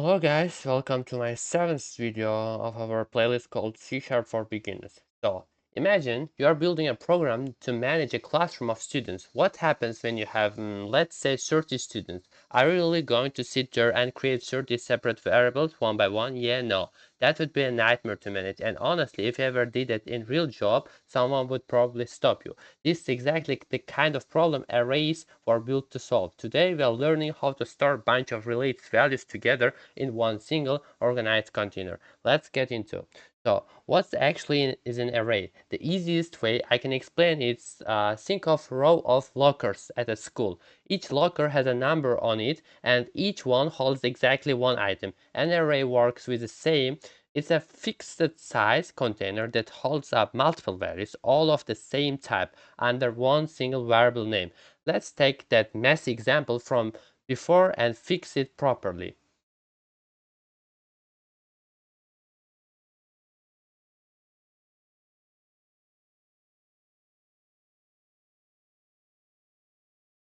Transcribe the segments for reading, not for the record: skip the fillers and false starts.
Hello guys, welcome to my seventh video of our playlist called C# for Beginners. So, imagine you are building a program to manage a classroom of students. What happens when you have, let's say, 30 students? Are you really going to sit there and create 30 separate variables one by one? Yeah, no. That would be a nightmare to manage. And honestly, if you ever did it in real job, someone would probably stop you. This is exactly the kind of problem arrays were built to solve. Today we are learning how to store a bunch of related values together in one single organized container. Let's get into it. So what's actually is an array? The easiest way I can explain it is think of a row of lockers at a school. Each locker has a number on it and each one holds exactly one item. An array works with the same. It's a fixed size container that holds up multiple values, all of the same type, under one single variable name. Let's take that messy example from before and fix it properly.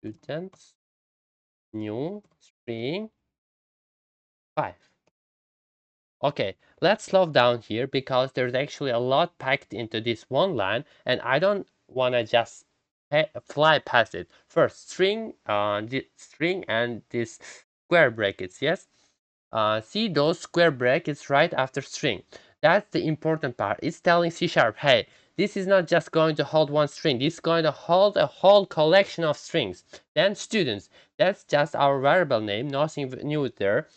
Students, new, string, 5. Okay, let's slow down here because there's actually a lot packed into this one line and I don't want to just fly past it. First, string and this square brackets, yes? See those square brackets right after string. That's the important part. It's telling C#, hey, this is not just going to hold one string. This is going to hold a whole collection of strings. Then students, that's just our variable name, nothing new there.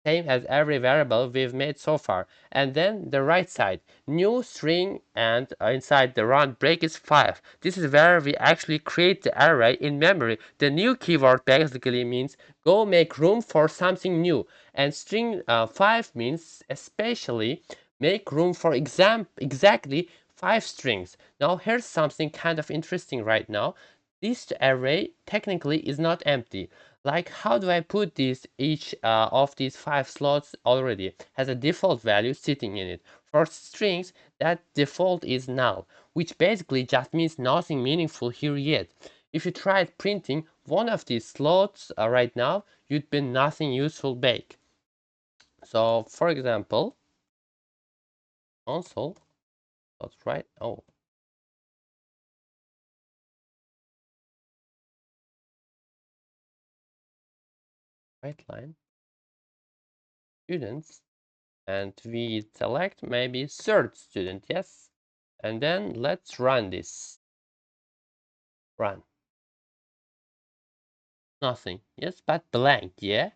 Same as every variable we've made so far. And then the right side, new string and inside the round break is 5. This is where we actually create the array in memory. The new keyword basically means go make room for something new. And string 5 means especially make room for exactly 5 strings. Now here's something kind of interesting right now. This array technically is not empty. Like, how do I put this each of these 5 slots already has a default value sitting in it. For strings, that default is null, which basically just means nothing meaningful here yet. If you tried printing one of these slots right now, you'd be nothing useful back. So, for example, console, that's right. Oh, right line, students, and we select maybe third student, yes? And then let's run this. Run. Nothing. Yes, but blank, yeah?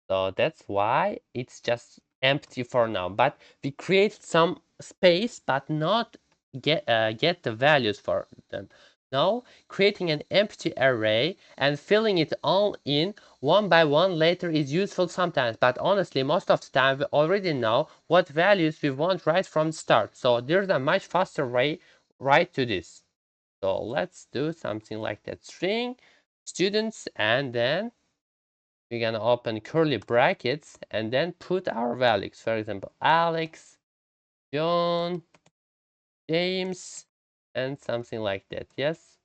So that's why it's just empty for now. But we create some space, but not get the values for them. Now, creating an empty array and filling it all in one by one later is useful sometimes. But honestly, most of the time, we already know what values we want right from the start. So there's a much faster way right to this. So let's do something like that. String students, and then we're gonna open curly brackets and then put our values. For example, Alex, John, James, and something like that. Yes?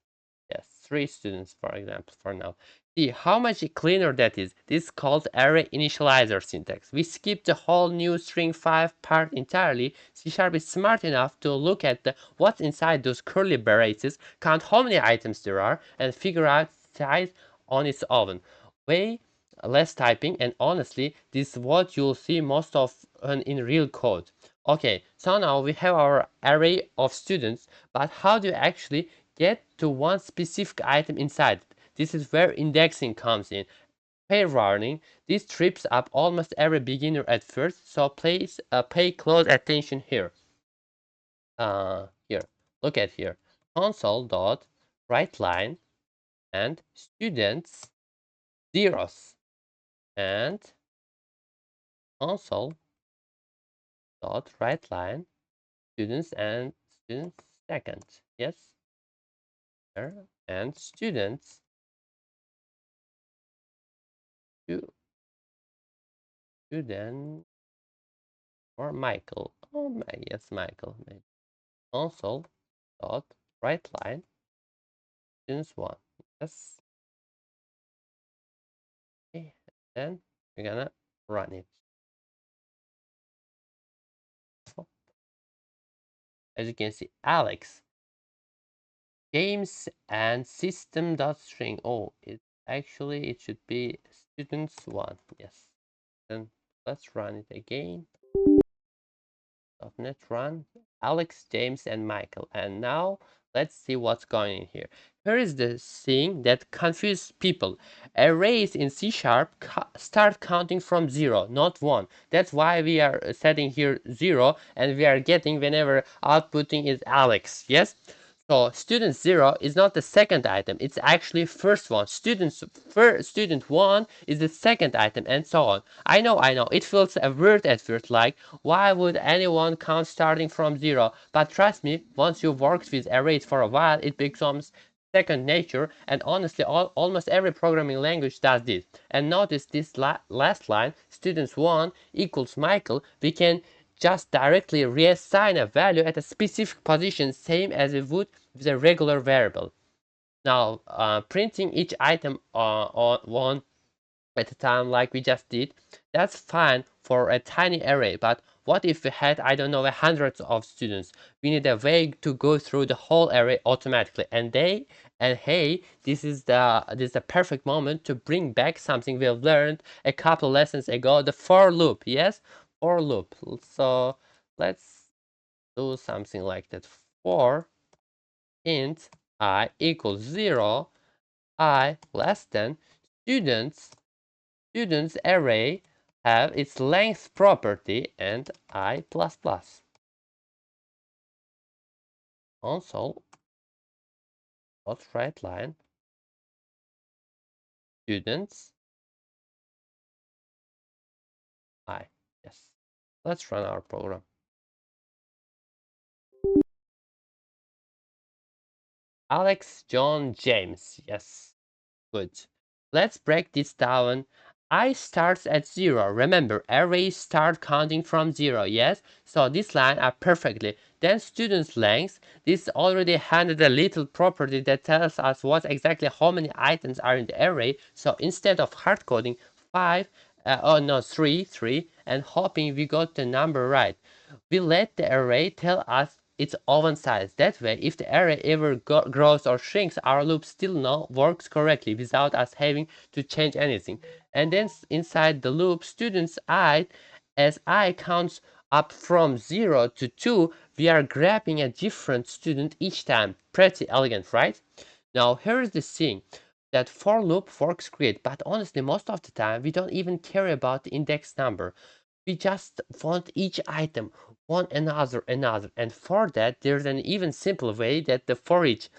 Yes, 3 students, for example, for now. See how much cleaner that is. This is called array initializer syntax. We skip the whole new string 5 part entirely. C# is smart enough to look at what's inside those curly braces, count how many items there are, and figure out size on its own. Way less typing, and honestly, this is what you'll see most of in real code. Okay, so now we have our array of students, but how do you actually get to one specific item inside? This is where indexing comes in. Pair warning, this trips up almost every beginner at first, so please pay close attention here. Here, look at here. Console dot write line and students zeros and console dot write line students and students second. Yes, there and students to student or Michael. Oh my, yes, Michael. Maybe. Console dot write line students one. Yes. Okay. Then we're gonna run it. as you can see, Alex, James, and system.string. Oh, it should be students1. Yes. Then let's run it again. .NET run Alex, James, and Michael. And now let's see what's going on here. Here is the thing that confuses people. Arrays in C# start counting from 0, not 1. That's why we are setting here 0, and we are getting whenever outputting is Alex. Yes? So student 0 is not the second item, it's actually first one. Student 1 is the second item, and so on. I know, it feels weird at first, like why would anyone count starting from 0? But trust me, once you worked with arrays for a while, it becomes second nature, and honestly almost every programming language does this. And notice this last line, students 1 equals Michael. We can just directly reassign a value at a specific position, same as we would with a regular variable. Now, printing each item on one at a time like we just did, that's fine for a tiny array. But what if we had, I don't know, hundreds of students? We need a way to go through the whole array automatically. And hey, this is the perfect moment to bring back something we've learned a couple lessons ago, the for loop. Yes, for loop. So let's do something like that. For int I equals 0, I less than students array have its length property and I++. Console dot write line students I. Yes. Let's run our program. Alex, John, James. Yes. Good. Let's break this down. I starts at 0. Remember, arrays start counting from 0, yes? So this line are perfectly. Then students length. This already handed a little property that tells us what exactly how many items are in the array. So instead of hard coding 5, 3, and hoping we got the number right, we let the array tell us its own size. That way, if the array ever grows or shrinks, our loop still works correctly without us having to change anything. And then inside the loop, students I, as I counts up from 0 to 2, we are grabbing a different student each time. Pretty elegant, right? Now, here's the thing. That for loop works great, but honestly, most of the time, we don't even care about the index number. We just want each item, one another, and for that, there's an even simpler way that the for each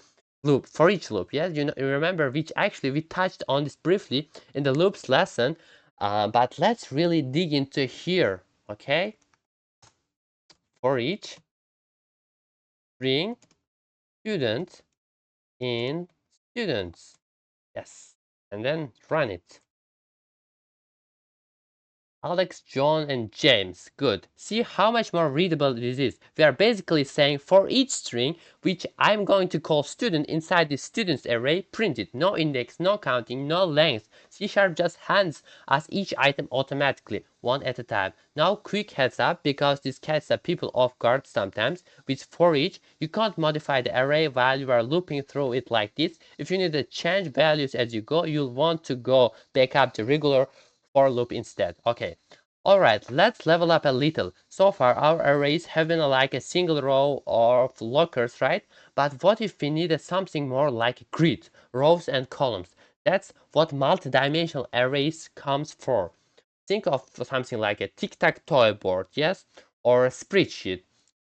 loop, yes, you remember, which actually we touched on this briefly in the loops lesson, but let's really dig into here, okay? For each bring student in students, yes, and then run it. Alex, John, and James. Good. See how much more readable this is. We are basically saying for each string, which I'm going to call student inside the students array, print it. No index, no counting, no length. C# just hands us each item automatically, one at a time. Now quick heads up, because this catches people off guard sometimes. With for each, you can't modify the array while you are looping through it like this. If you need to change values as you go, you'll want to go back up the regular for loop instead. Okay. Alright, let's level up a little. So far, our arrays have been like a single row of lockers, right? But what if we needed something more like a grid, rows and columns? That's what multi-dimensional arrays comes for. Think of something like a tic-tac-toe board, yes? Or a spreadsheet.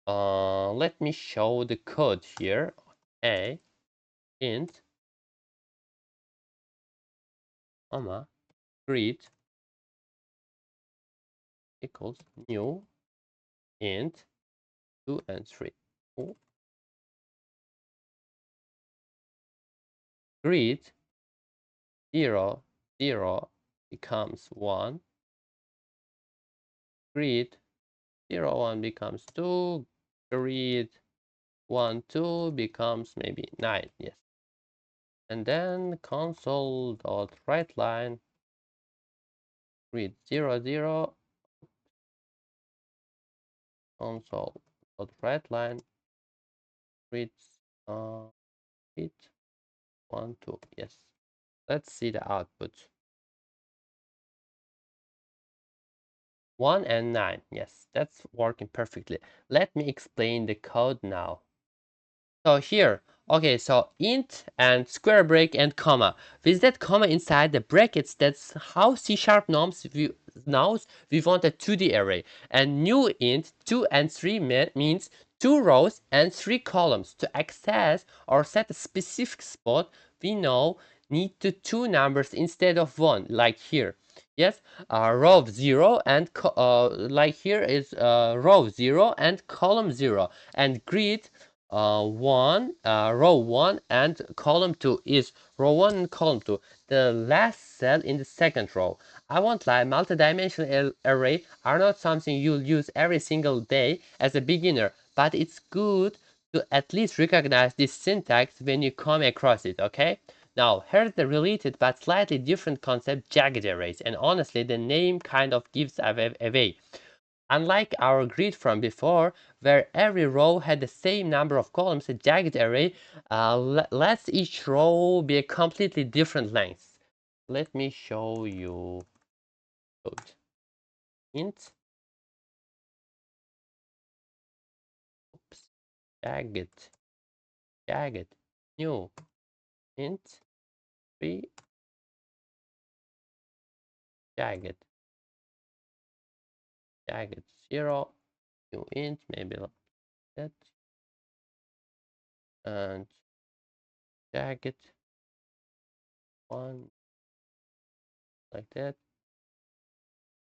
Let me show the code here. A int, comma, grid equals new int 2 and 3. Grid 0, 0 becomes 1. Grid 0, 1 becomes 2. Grid 1, 2 becomes maybe 9. Yes. And then console dot write line grid 0, 0 console dot write line read it 1 2. Yes, let's see the output. 1 and 9. Yes, that's working perfectly. Let me explain the code now. So here, okay, so int and square break and comma. With that comma inside the brackets, that's how C# knows we want a 2D array. And new int 2 and 3 means 2 rows and 3 columns. To access or set a specific spot, we know need to 2 numbers instead of 1, like here. Yes, row 0 and like here is row 0 and column 0, and grid row 1 and column 2 is row 1 and column 2, the last cell in the second row. I won't lie, multidimensional array are not something you'll use every single day as a beginner, but it's good to at least recognize this syntax when you come across it, okay? Now, here's the related but slightly different concept, jagged arrays, and honestly, the name kind of gives away. Unlike our grid from before, where every row had the same number of columns, a jagged array lets each row be a completely different length. Let me show you code. Int, oops, jagged, new, int, 3, jagged, 0, new int, maybe like that, and jagged, 1, like that,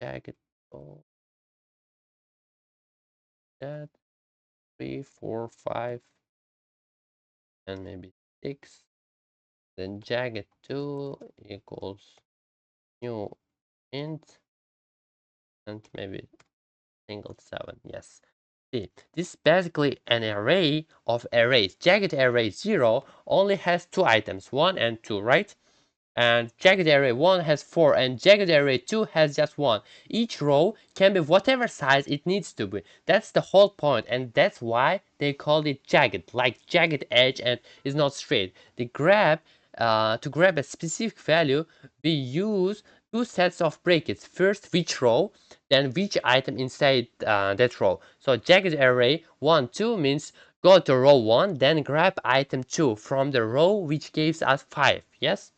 jagged, oh, that, 3, 4, 5, and maybe 6. Then jagged 2 equals new int and maybe single 7. Yes. See, this is basically an array of arrays. Jagged array 0 only has 2 items, 1 and 2, right? And jagged array 1 has 4 and jagged array 2 has just 1. Each row can be whatever size it needs to be. That's the whole point, and that's why they called it jagged, like jagged edge and is not straight. To grab a specific value, we use two sets of brackets. First which row, then which item inside that row. So jagged array 1 2 means go to row 1, then grab item 2 from the row which gives us 5. Yes.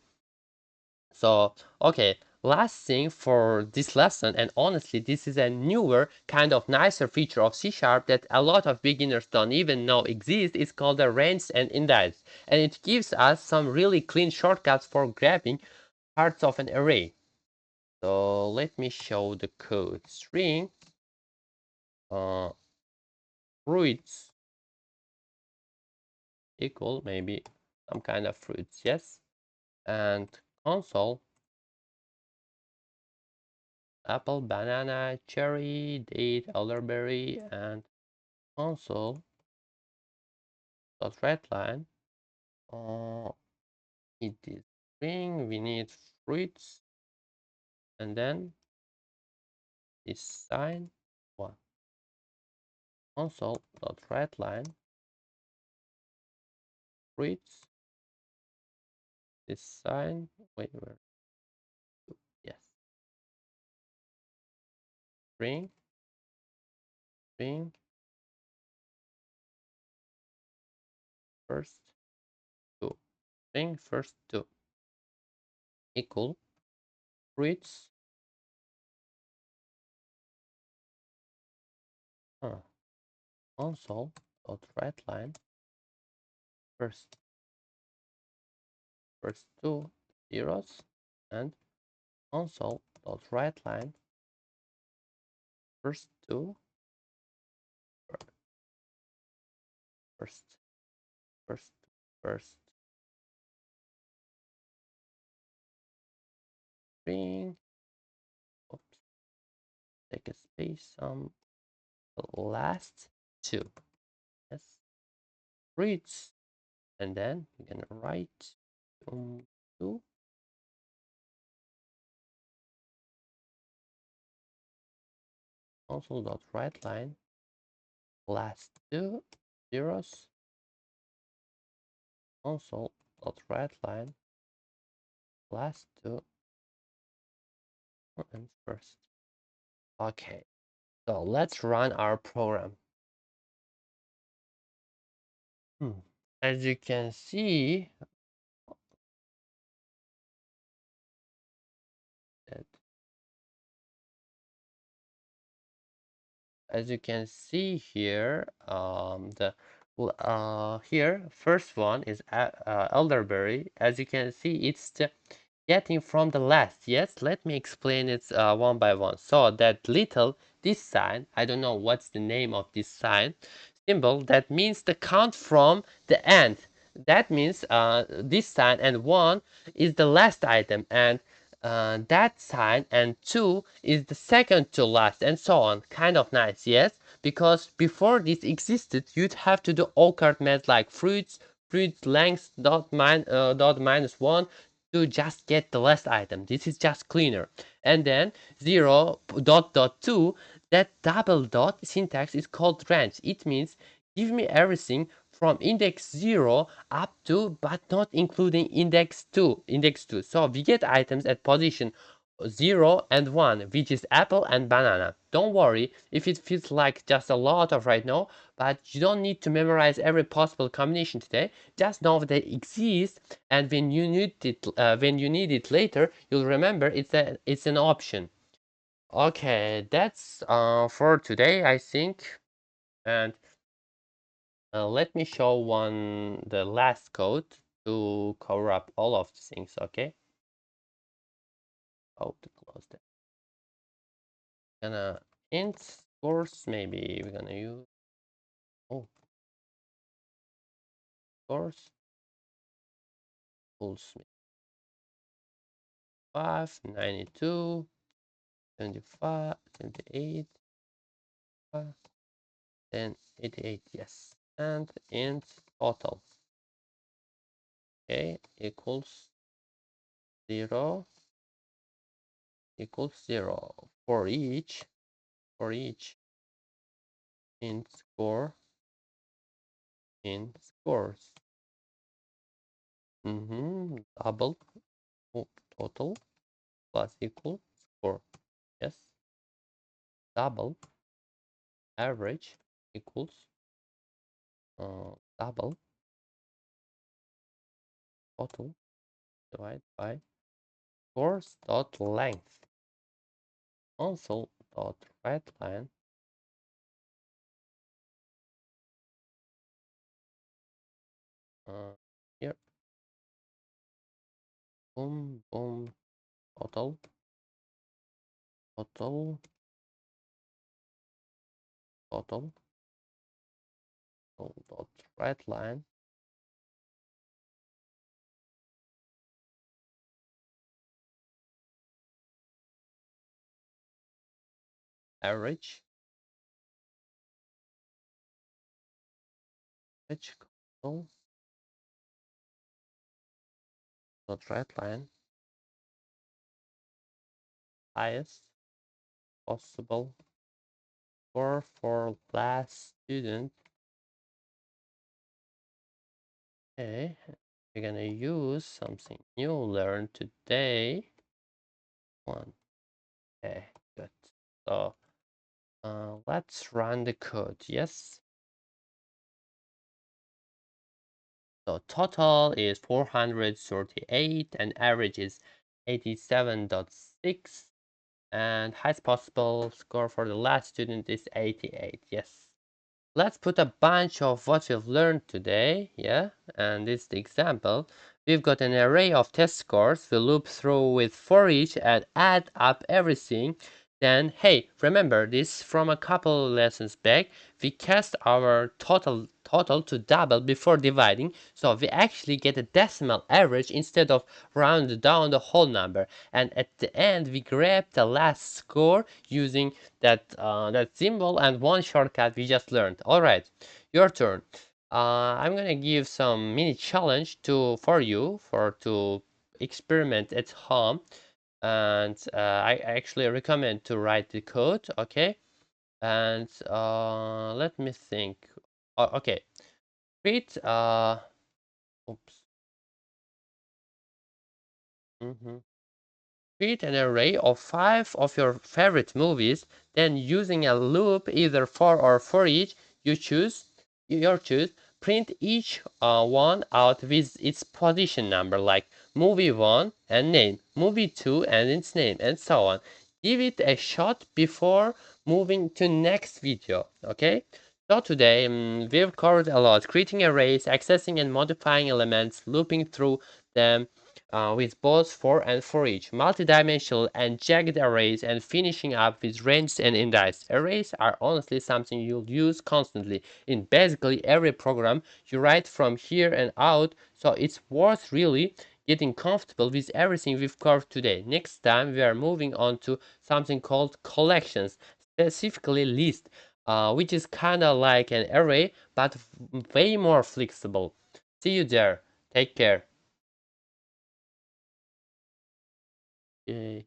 So, okay, last thing for this lesson, and honestly, this is a newer, kind of nicer feature of C# that a lot of beginners don't even know exists. It's called the range and indices, and it gives us some really clean shortcuts for grabbing parts of an array. So let me show the code. String uh, fruits equal maybe some kind of fruits, yes, and console apple, banana, cherry, date, elderberry, and console dot readline. It is string. We need fruits, and then this sign 1. Console dot readline fruits. This sign. Wait, where? Yes. String. String. First two. String first two. Equal fruits. Console dot readline first two zeros, and console dot readline first two first first first string. Oops, take a space. Last two. Yes, reads, and then you're gonna write two console dot write line last two zeros console dot write line last two and first. Okay, so let's run our program. As you can see, that as you can see here, here first one is elderberry. As you can see, it's getting from the last. Yes, let me explain it one by one. So that little, this sign, I don't know what's the name of this sign symbol, that means the count from the end. That means this sign and 1 is the last item, and that sign and 2 is the second to last, and so on. Kind of nice, yes? Because before this existed, you'd have to do occurred math like fruits length dot minus 1 to just get the last item. This is just cleaner. And then 0 dot 2, that double dot syntax is called range. It means give me everything from index 0 up to, but not including index 2. So we get items at position 0 and 1, which is apple and banana. Don't worry if it feels like just a lot of right now, but you don't need to memorize every possible combination today. Just know that they exist, and when you need it later, you'll remember it's an option. Okay, that's for today, I think. And let me show the last code to cover up all of the things. Okay. Oh, to close that. Gonna int scores. Maybe we're gonna use scores equals 5, 92, 75, 78, 10, 88. Yes, and int total. Okay, equals 0 equals 0 for each int score in scores. Double total plus equal score. Yes. Double average equals double total divided by scores dot length. Console dot write line here. Boom boom total total total dot write line average console dot write line highest possible score for last student. Okay, we're gonna use something new learned today. One. Okay, good. So let's run the code. Yes. So total is 438 and average is 87.6, and highest possible score for the last student is 88. Yes. Let's put a bunch of what we've learned today, yeah? And this is the example. We've got an array of test scores. We loop through with for each and add up everything. Then, hey, remember this from a couple lessons back. We cast our total to double before dividing, so we actually get a decimal average instead of round down the whole number. And at the end, we grab the last score using that symbol and one shortcut we just learned. All right, your turn. I'm gonna give some mini challenge for you to experiment at home, and I actually recommend to write the code. Okay, and let me think. Okay, create Oops. Mhm. Create an array of 5 of your favorite movies, then using a loop either for or for each you choose, your choose, print each one out with its position number, like movie 1 and name, movie 2 and its name, and so on. Give it a shot before moving to next video. Okay, so today we've covered a lot: creating arrays, accessing and modifying elements, looping through them with both for and for each, multidimensional and jagged arrays, and finishing up with ranged and indices. Arrays are honestly something you'll use constantly in basically every program you write from here and out, so it's worth really getting comfortable with everything we've covered today. Next time we are moving on to something called collections, specifically list, which is kind of like an array but way more flexible. See you there. Take care. Yay.